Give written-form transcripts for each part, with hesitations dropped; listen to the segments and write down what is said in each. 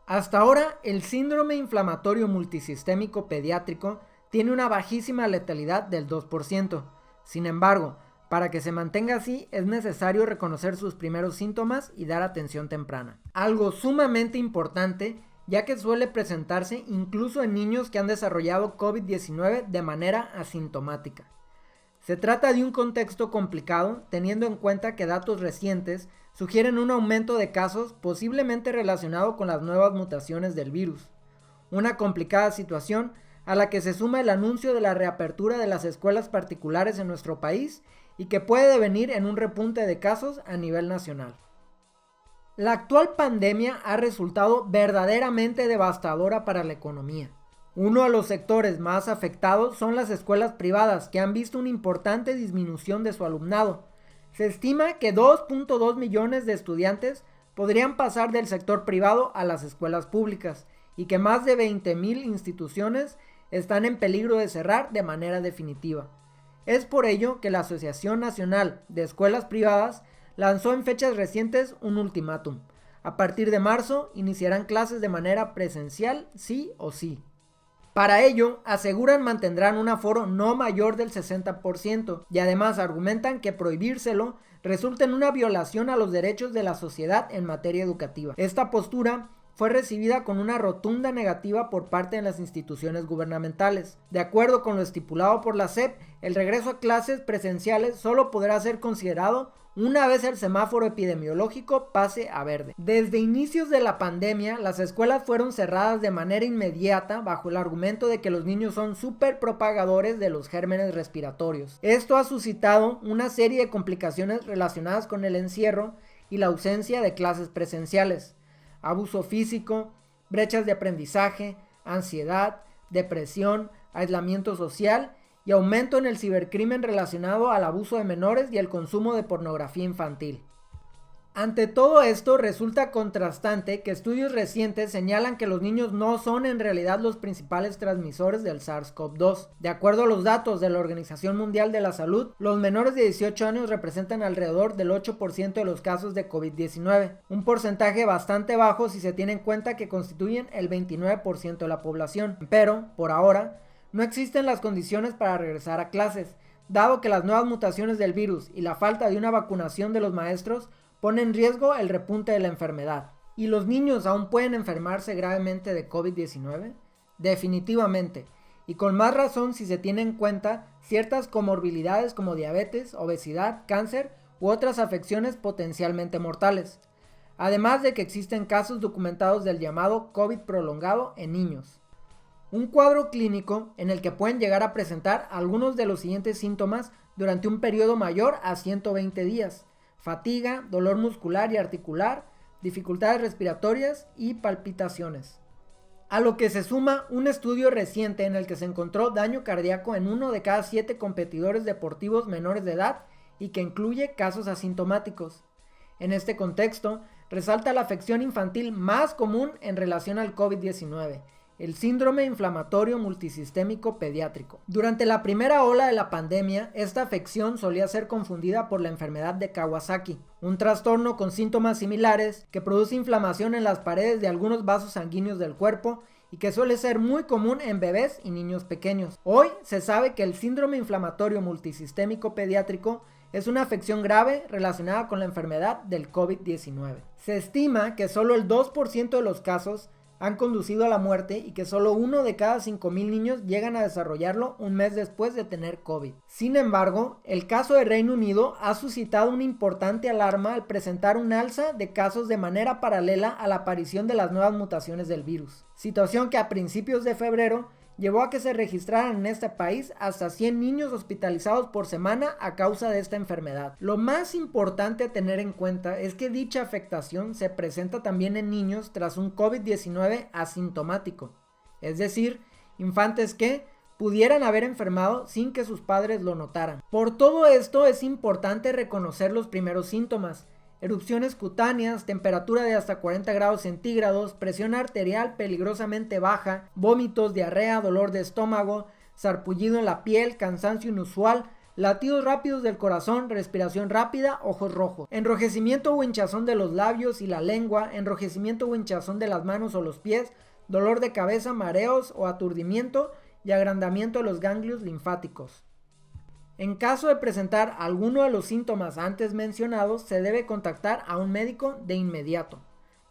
Hasta ahora, el síndrome inflamatorio multisistémico pediátrico tiene una bajísima letalidad del 2%. Sin embargo, para que se mantenga así, es necesario reconocer sus primeros síntomas y dar atención temprana. Algo sumamente importante, ya que suele presentarse incluso en niños que han desarrollado COVID-19 de manera asintomática. Se trata de un contexto complicado, teniendo en cuenta que datos recientes sugieren un aumento de casos posiblemente relacionado con las nuevas mutaciones del virus. Una complicada situación a la que se suma el anuncio de la reapertura de las escuelas particulares en nuestro país y que puede devenir en un repunte de casos a nivel nacional. La actual pandemia ha resultado verdaderamente devastadora para la economía. Uno de los sectores más afectados son las escuelas privadas, que han visto una importante disminución de su alumnado. Se estima que 2.2 millones de estudiantes podrían pasar del sector privado a las escuelas públicas y que más de 20,000 instituciones están en peligro de cerrar de manera definitiva. Es por ello que la Asociación Nacional de Escuelas Privadas lanzó en fechas recientes un ultimátum. A partir de marzo iniciarán clases de manera presencial, sí o sí. Para ello, aseguran mantendrán un aforo no mayor del 60% y además argumentan que prohibírselo resulta en una violación a los derechos de la sociedad en materia educativa. Esta postura fue recibida con una rotunda negativa por parte de las instituciones gubernamentales. De acuerdo con lo estipulado por la SEP, el regreso a clases presenciales solo podrá ser considerado una vez el semáforo epidemiológico pase a verde. Desde inicios de la pandemia, las escuelas fueron cerradas de manera inmediata bajo el argumento de que los niños son superpropagadores de los gérmenes respiratorios. Esto ha suscitado una serie de complicaciones relacionadas con el encierro y la ausencia de clases presenciales. Abuso físico, brechas de aprendizaje, ansiedad, depresión, aislamiento social y aumento en el cibercrimen relacionado al abuso de menores y el consumo de pornografía infantil. Ante todo esto, resulta contrastante que estudios recientes señalan que los niños no son en realidad los principales transmisores del SARS-CoV-2. De acuerdo a los datos de la Organización Mundial de la Salud, los menores de 18 años representan alrededor del 8% de los casos de COVID-19, un porcentaje bastante bajo si se tiene en cuenta que constituyen el 29% de la población. Pero, por ahora, no existen las condiciones para regresar a clases, dado que las nuevas mutaciones del virus y la falta de una vacunación de los maestros pone en riesgo el repunte de la enfermedad. ¿Y los niños aún pueden enfermarse gravemente de COVID-19? Definitivamente, y con más razón si se tiene en cuenta ciertas comorbilidades como diabetes, obesidad, cáncer u otras afecciones potencialmente mortales. Además de que existen casos documentados del llamado COVID prolongado en niños. Un cuadro clínico en el que pueden llegar a presentar algunos de los siguientes síntomas durante un periodo mayor a 120 días. Fatiga, dolor muscular y articular, dificultades respiratorias y palpitaciones. A lo que se suma un estudio reciente en el que se encontró daño cardíaco en 1 de cada 7 competidores deportivos menores de edad y que incluye casos asintomáticos. En este contexto, resalta la afección infantil más común en relación al COVID-19, el síndrome inflamatorio multisistémico pediátrico. Durante la primera ola de la pandemia, esta afección solía ser confundida por la enfermedad de Kawasaki, un trastorno con síntomas similares que produce inflamación en las paredes de algunos vasos sanguíneos del cuerpo y que suele ser muy común en bebés y niños pequeños. Hoy se sabe que el síndrome inflamatorio multisistémico pediátrico es una afección grave relacionada con la enfermedad del COVID-19. Se estima que solo el 2% de los casos han conducido a la muerte y que solo 1 de cada 5,000 niños llegan a desarrollarlo un mes después de tener COVID. Sin embargo, el caso de Reino Unido ha suscitado una importante alarma al presentar un alza de casos de manera paralela a la aparición de las nuevas mutaciones del virus. Situación que a principios de febrero llevó a que se registraran en este país hasta 100 niños hospitalizados por semana a causa de esta enfermedad. Lo más importante a tener en cuenta es que dicha afectación se presenta también en niños tras un COVID-19 asintomático, es decir, infantes que pudieran haber enfermado sin que sus padres lo notaran. Por todo esto es importante reconocer los primeros síntomas: erupciones cutáneas, temperatura de hasta 40 grados centígrados, presión arterial peligrosamente baja, vómitos, diarrea, dolor de estómago, sarpullido en la piel, cansancio inusual, latidos rápidos del corazón, respiración rápida, ojos rojos, enrojecimiento o hinchazón de los labios y la lengua, enrojecimiento o hinchazón de las manos o los pies, dolor de cabeza, mareos o aturdimiento y agrandamiento de los ganglios linfáticos. En caso de presentar alguno de los síntomas antes mencionados, se debe contactar a un médico de inmediato.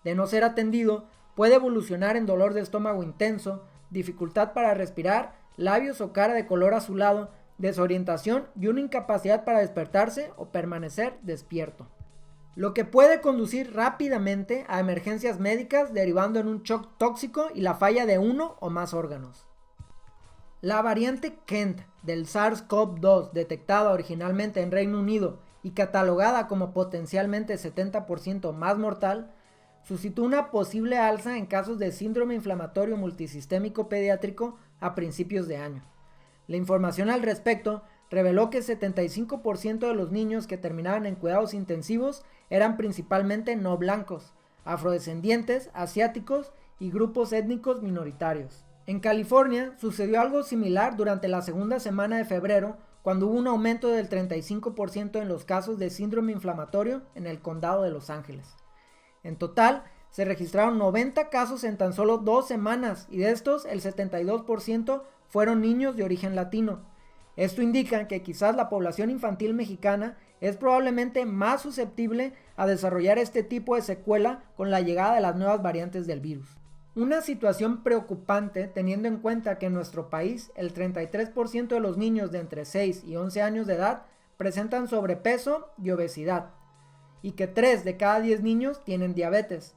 De no ser atendido, puede evolucionar en dolor de estómago intenso, dificultad para respirar, labios o cara de color azulado, desorientación y una incapacidad para despertarse o permanecer despierto, lo que puede conducir rápidamente a emergencias médicas derivando en un shock tóxico y la falla de uno o más órganos. La variante Kent del SARS-CoV-2, detectada originalmente en Reino Unido y catalogada como potencialmente 70% más mortal, suscitó una posible alza en casos de síndrome inflamatorio multisistémico pediátrico a principios de año. La información al respecto reveló que 75% de los niños que terminaban en cuidados intensivos eran principalmente no blancos, afrodescendientes, asiáticos y grupos étnicos minoritarios. En California sucedió algo similar durante la segunda semana de febrero, cuando hubo un aumento del 35% en los casos de síndrome inflamatorio en el condado de Los Ángeles. En total, se registraron 90 casos en tan solo 2 semanas y de estos el 72% fueron niños de origen latino. Esto indica que quizás la población infantil mexicana es probablemente más susceptible a desarrollar este tipo de secuela con la llegada de las nuevas variantes del virus. Una situación preocupante teniendo en cuenta que en nuestro país el 33% de los niños de entre 6 y 11 años de edad presentan sobrepeso y obesidad, y que 3 de cada 10 niños tienen diabetes,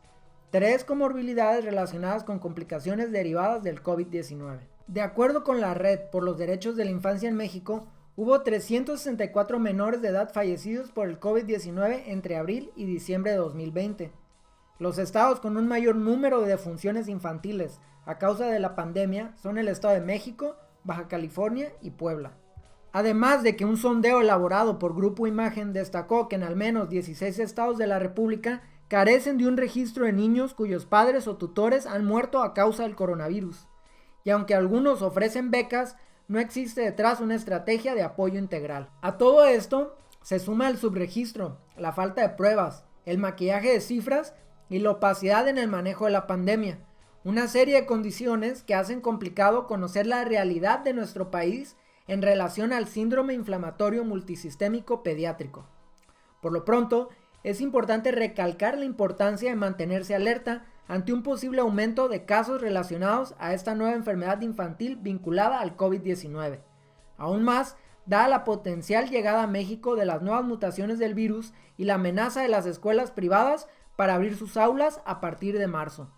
3 comorbilidades relacionadas con complicaciones derivadas del COVID-19. De acuerdo con la Red por los Derechos de la Infancia en México, hubo 364 menores de edad fallecidos por el COVID-19 entre abril y diciembre de 2020. Los estados con un mayor número de defunciones infantiles a causa de la pandemia son el Estado de México, Baja California y Puebla. Además de que un sondeo elaborado por Grupo Imagen destacó que en al menos 16 estados de la República carecen de un registro de niños cuyos padres o tutores han muerto a causa del coronavirus. Y aunque algunos ofrecen becas, no existe detrás una estrategia de apoyo integral. A todo esto se suma el subregistro, la falta de pruebas, el maquillaje de cifras y la opacidad en el manejo de la pandemia, una serie de condiciones que hacen complicado conocer la realidad de nuestro país en relación al síndrome inflamatorio multisistémico pediátrico. Por lo pronto, es importante recalcar la importancia de mantenerse alerta ante un posible aumento de casos relacionados a esta nueva enfermedad infantil vinculada al COVID-19. Aún más, dada la potencial llegada a México de las nuevas mutaciones del virus y la amenaza de las escuelas privadas para abrir sus aulas a partir de marzo.